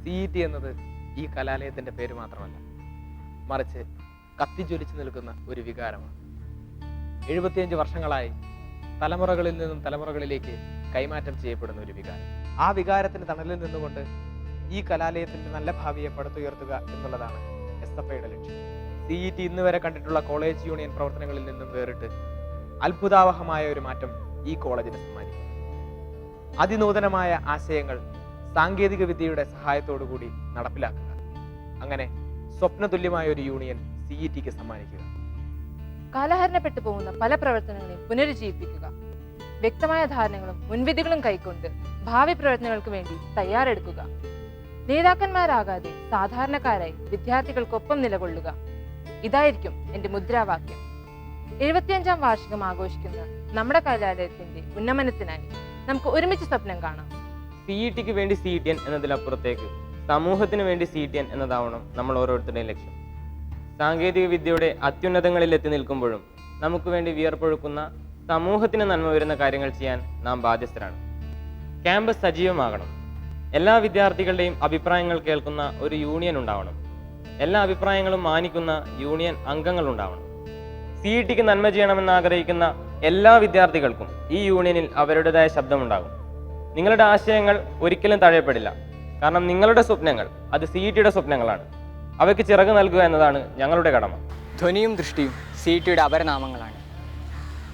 CET എന്നത് ഈ കലാലയത്തിൻ്റെ പേര് മാത്രമല്ല, മറിച്ച് കത്തിജ്വലിച്ചു നിൽക്കുന്ന ഒരു വികാരമാണ്. 75 വർഷങ്ങളായി തലമുറകളിൽ നിന്നും തലമുറകളിലേക്ക് കൈമാറ്റം ചെയ്യപ്പെടുന്ന ഒരു വികാരം. ആ വികാരത്തിന് തണലിൽ നിന്നുകൊണ്ട് ഈ കലാലയത്തിൻ്റെ നല്ല ഭാവിയെ പടുത്തുയർത്തുക എന്നുള്ളതാണ് SFIയുടെ ലക്ഷ്യം. CET ഇന്ന് വരെ കണ്ടിട്ടുള്ള കോളേജ് യൂണിയൻ പ്രവർത്തനങ്ങളിൽ നിന്നും വേറിട്ട് അത്ഭുതാവഹമായ ഒരു മാറ്റം ഈ കോളേജിന് സമ്മാനിക്കും. അതിനൂതനമായ ആശയങ്ങൾ സാങ്കേതിക വിദ്യയുടെ സഹായത്തോടു കൂടി നടപ്പിലാക്കുക. അങ്ങനെ സ്വപ്നതുല്യമായ ഒരു യൂണിയൻ CETക്ക് സമ്മാനിക്കുക. കാലഹരണപ്പെട്ടു പോകുന്ന പല പ്രവർത്തനങ്ങളെയും പുനരുജ്ജീവിപ്പിക്കുക. വ്യക്തമായ ധാരണകളും മുൻവിധികളും കൈക്കൊണ്ട് ഭാവി പ്രവർത്തനങ്ങൾക്ക് വേണ്ടി തയ്യാറെടുക്കുക. നേതാക്കന്മാരാകാതെ സാധാരണക്കാരായി വിദ്യാർത്ഥികൾക്കൊപ്പം നിലകൊള്ളുക. ഇതായിരിക്കും എൻ്റെ മുദ്രാവാക്യം. 75ാം വാർഷികം ആഘോഷിക്കുന്ന നമ്മുടെ കലാലയത്തിന്റെ ഉന്നമനത്തിനായി നമുക്ക് ഒരുമിച്ച് സ്വപ്നം കാണാം. CETക്ക് വേണ്ടി CETN എന്നതിലപ്പുറത്തേക്ക് സമൂഹത്തിന് വേണ്ടി CETN എന്നതാവണം നമ്മൾ ഓരോരുത്തരുടെയും ലക്ഷ്യം. സാങ്കേതിക വിദ്യയുടെ അത്യുന്നതങ്ങളിൽ എത്തി നിൽക്കുമ്പോഴും നമുക്ക് വേണ്ടി വിയർപ്പൊഴുക്കുന്ന സമൂഹത്തിന് നന്മ വരുന്ന കാര്യങ്ങൾ ചെയ്യാൻ നാം ബാധ്യസ്ഥരാണ്. ക്യാമ്പസ് സജീവമാകണം. എല്ലാ വിദ്യാർത്ഥികളുടെയും അഭിപ്രായങ്ങൾ കേൾക്കുന്ന ഒരു യൂണിയൻ ഉണ്ടാവണം. എല്ലാ അഭിപ്രായങ്ങളും മാനിക്കുന്ന യൂണിയൻ അംഗങ്ങൾ ഉണ്ടാവണം. CETക്ക് നന്മ ചെയ്യണമെന്ന് ആഗ്രഹിക്കുന്ന എല്ലാ വിദ്യാർത്ഥികൾക്കും ഈ യൂണിയനിൽ അവരുടേതായ ശബ്ദമുണ്ടാകും. നിങ്ങളുടെ ആശയങ്ങൾ ഒരിക്കലും തഴയപ്പെടില്ല. കാരണം നിങ്ങളുടെ സ്വപ്നങ്ങൾ അത് CETയുടെ സ്വപ്നങ്ങളാണ്. അവയ്ക്ക് ചിറക് നൽകുക എന്നതാണ് ഞങ്ങളുടെ കടമ. ധ്വനിയും ദൃഷ്ടിയും CETയുടെ അപരനാമങ്ങളാണ്.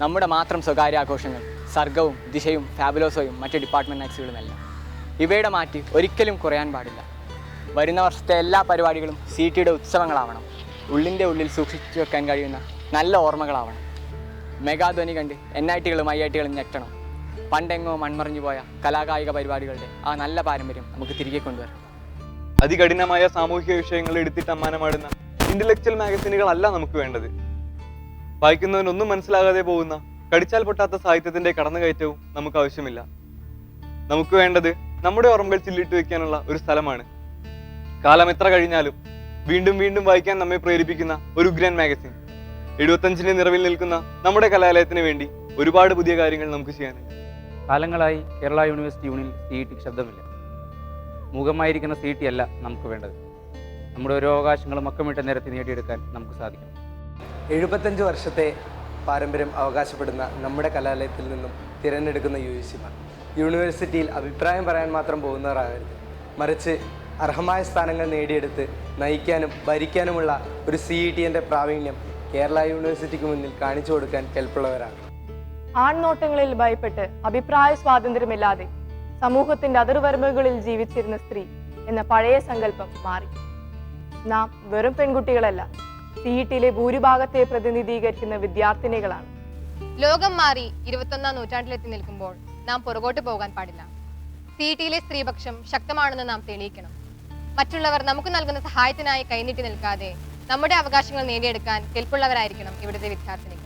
നമ്മുടെ മാത്രം സ്വകാര്യ ആഘോഷങ്ങൾ സർഗവും ദിശയും ഫാബുലോസോയും മറ്റ് ഡിപ്പാർട്ട്മെൻറ്റ് നൈറ്റ്സുകളുമെല്ലാം. ഇവയുടെ മാറ്റ് ഒരിക്കലും കുറയാൻ പാടില്ല. വരുന്ന വർഷത്തെ എല്ലാ പരിപാടികളും CETയുടെ ഉത്സവങ്ങളാവണം. ഉള്ളിൻ്റെ ഉള്ളിൽ സൂക്ഷിച്ചു വെക്കാൻ കഴിയുന്ന നല്ല ഓർമ്മകളാവണം. മെഗാധ്വനി കണ്ട് NITകളും IITകളും ഞെട്ടണം. പണ്ടെങ്ങോ മൺമറിഞ്ഞു പോയ കലാകായിക പരിപാടികളുടെ ആ നല്ല പാരമ്പര്യം നമുക്ക് തിരികെ കൊണ്ടുവരണം. അതികഠിനമായ സാമൂഹിക വിഷയങ്ങൾ എടുത്തിട്ട് അമ്മാനമാടുന്ന ഇന്റലക്ച്വൽ മാഗസിനുകളല്ല നമുക്ക് വേണ്ടത്. വായിക്കുന്നവനൊന്നും മനസ്സിലാകാതെ പോകുന്ന കടിച്ചാൽ പൊട്ടാത്ത സാഹിത്യത്തിന്റെ കടന്നുകയറ്റവും നമുക്ക് ആവശ്യമില്ല. നമുക്ക് വേണ്ടത് നമ്മുടെ ഓർമ്മകൾ ചില്ലിട്ട് വെക്കാനുള്ള ഒരു സ്ഥലമാണ്. കാലം എത്ര കഴിഞ്ഞാലും വീണ്ടും വീണ്ടും വായിക്കാൻ നമ്മെ പ്രേരിപ്പിക്കുന്ന ഒരു ഉഗ്രൻ മാഗസിൻ. 75ന്റെ നിറവിൽ നിൽക്കുന്ന നമ്മുടെ കലാലയത്തിന് വേണ്ടി ഒരുപാട് പുതിയ കാര്യങ്ങൾ നമുക്ക് ചെയ്യാനുണ്ട്. കാലങ്ങളായി കേരള യൂണിവേഴ്സിറ്റി യൂണിയൻ CETക്ക് ശബ്ദമില്ല. മൂകമായിരിക്കുന്ന CET അല്ല നമുക്ക് വേണ്ടത്. നമ്മുടെ ഓരോ അവകാശങ്ങളും അക്കമിട്ട് നിരത്തി നേടിയെടുക്കാൻ നമുക്ക് സാധിക്കണം. 75 വർഷത്തെ പാരമ്പര്യം അവകാശപ്പെടുന്ന നമ്മുടെ കലാലയത്തിൽ നിന്നും തിരഞ്ഞെടുക്കുന്ന UGCമാർ യൂണിവേഴ്സിറ്റിയിൽ അഭിപ്രായം പറയാൻ മാത്രം പോകുന്നവരാകരുത്. മറിച്ച് അർഹമായ സ്ഥാനങ്ങൾ നേടിയെടുത്ത് നയിക്കാനും ഭരിക്കാനുമുള്ള ഒരു CETൻ്റെ പ്രാവീണ്യം കേരള യൂണിവേഴ്സിറ്റിക്ക് മുന്നിൽ കാണിച്ചു കൊടുക്കാൻ കെൽപ്പുള്ളവരാണ്. ആൺനോട്ടങ്ങളിൽ ഭയപ്പെട്ട് അഭിപ്രായ സ്വാതന്ത്ര്യമില്ലാതെ സമൂഹത്തിന്റെ അതിർവരമ്പുകളിൽ ജീവിച്ചിരുന്ന സ്ത്രീ എന്ന പഴയ സങ്കല്പം മാറി. നാം വെറും പെൺകുട്ടികളല്ല, CETയിലെ ഭൂരിഭാഗത്തെ പ്രതിനിധീകരിക്കുന്ന വിദ്യാർത്ഥിനികളാണ്. ലോകം മാറി 21ാം നൂറ്റാണ്ടിലെത്തി നിൽക്കുമ്പോൾ നാം പുറകോട്ട് പോകാൻ പാടില്ല. CETയിലെ സ്ത്രീപക്ഷം ശക്തമാണെന്ന് നാം തെളിയിക്കണം. മറ്റുള്ളവർ നമുക്ക് നൽകുന്ന സഹായത്തിനായി കൈനീട്ടി നിൽക്കാതെ നമ്മുടെ അവകാശങ്ങൾ നേടിയെടുക്കാൻ കെൽപ്പുള്ളവരായിരിക്കണം ഇവിടുത്തെ വിദ്യാർത്ഥിനികൾ.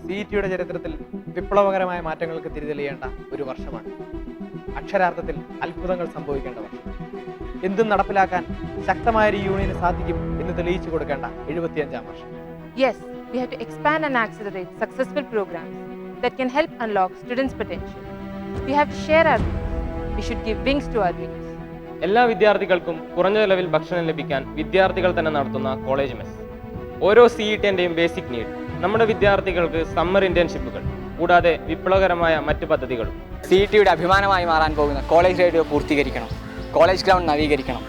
CETയുടെ ചരിത്രത്തിൽ വിപ്ലവകരമായ മാറ്റങ്ങൾക്ക് തിരിതെളിയേണ്ട ഒരു വർഷമാണ്. അക്ഷരാർത്ഥത്തിൽ അത്ഭുതങ്ങൾ സംഭവിക്കേണ്ട വർഷം. എന്തും നടപ്പിലാക്കാൻ ശക്തമായ ഒരു യൂണിയന് സാധിക്കും എന്ന് തെളിയിച്ചു കൊടുക്കേണ്ട 75ാം വർഷം. Yes, we have to expand and accelerate successful programs that can help unlock students' potential. We have to share our dreams. We should give wings to our dreams. എല്ലാ വിദ്യാർത്ഥികൾക്കും കുറഞ്ഞ ചെലവിൽ ഭക്ഷണം ലഭിക്കാൻ വിദ്യാർത്ഥികൾ തന്നെ നടത്തുന്ന കോളേജ് മെസ്. ഓരോ CETന്റെയും ബേസിക് നീഡ്. നമ്മുടെ വിദ്യാർത്ഥികൾക്ക് സമ്മർ ഇന്റേൺഷിപ്പുകൾ, കൂടാതെ വിപ്ലവകരമായ മറ്റ് പദ്ധതികളും. CETയുടെ അഭിമാനമായി മാറാൻ പോകുന്ന കോളേജ് റേഡിയോ പൂർത്തീകരിക്കണം. കോളേജ് ഗ്രൗണ്ട് നവീകരിക്കണം.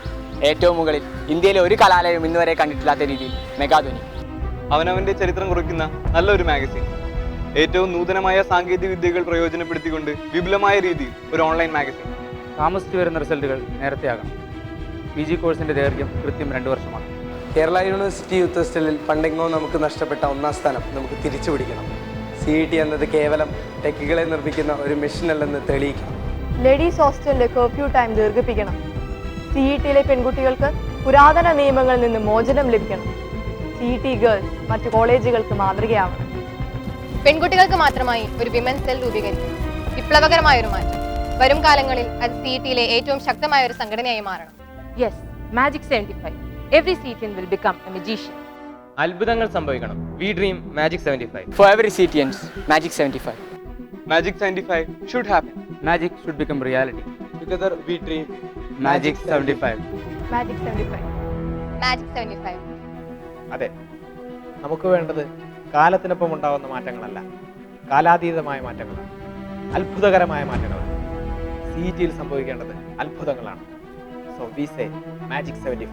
ഏറ്റവും മുകളിൽ ഇന്ത്യയിലെ ഒരു കലാലയം ഇന്നുവരെ കണ്ടിട്ടില്ലാത്ത രീതിയിൽ മെഗാധ്വനി. അവനവന്റെ ചരിത്രം കുറിക്കുന്ന നല്ലൊരു മാഗസിൻ. ഏറ്റവും നൂതനമായ സാങ്കേതിക വിദ്യകൾ പ്രയോജനപ്പെടുത്തിക്കൊണ്ട് വിപുലമായ രീതിയിൽ ഒരു ഓൺലൈൻ മാഗസിൻ. താമസിച്ചു വരുന്ന റിസൾട്ടുകൾ നേരത്തെ ആകണം. PG കോഴ്സിന്റെ ദൈർഘ്യം കൃത്യം 2 വർഷമാണ്. കേരള യൂണിവേഴ്സിറ്റി യൂത്ത് ഫെസ്റ്റിവലിൽ പണ്ടെങ്ങോ നമുക്ക് നഷ്ടപ്പെട്ട 1ാം സ്ഥാനം നമുക്ക് തിരിച്ചു പിടിക്കണം. CET എന്നത് കേവലം ടെക്കുകളെ നിർമ്മിക്കുന്ന ഒരു മെഷീൻ അല്ലെന്ന് തെളിയിക്കണം. ലേഡീസ് ഹോസ്റ്റലിലെ കർഫ്യൂ ടൈം ദീർഘിപ്പിക്കണം. CETയിലെ പെൺകുട്ടികൾക്ക് പുരാതന നിയമങ്ങളിൽ നിന്ന് മോചനം ലഭിക്കണം. CET ഗേൾസ് മറ്റു കോളേജുകൾക്ക് മാതൃകയാവണം. പെൺകുട്ടികൾക്ക് മാത്രമായി ഒരു വിമൻസ് സെൽ രൂപീകരിക്കും. വിപ്ലവകരമായ ഒരു മാറ്റം. വരും കാലങ്ങളിൽ അത് CET-യിലെ ഏറ്റവും ശക്തമായ ഒരു സംഘടനയായി മാറണം. Yes, Magic 75. Every CETian will become a magician. അത്ഭുതങ്ങൾ സംഭവിക്കണം. We dream Magic 75. For every CETians, Magic 75. Magic 75 should happen. Magic should become reality. Together we dream. Magic 75. Magic 75. Magic 75. അതെ, നമുക്ക് വേണ്ടത് കാലത്തിനൊപ്പം ഉണ്ടാവുന്ന മാറ്റങ്ങളല്ല, കാലാതീതമായ മാറ്റങ്ങളാണ്, അത്ഭുതകരമായ മാറ്റങ്ങളാണ്. CET-യിൽ സംഭവിക്കേണ്ടത് അത്ഭുതങ്ങളാണ്. So we say magic 75.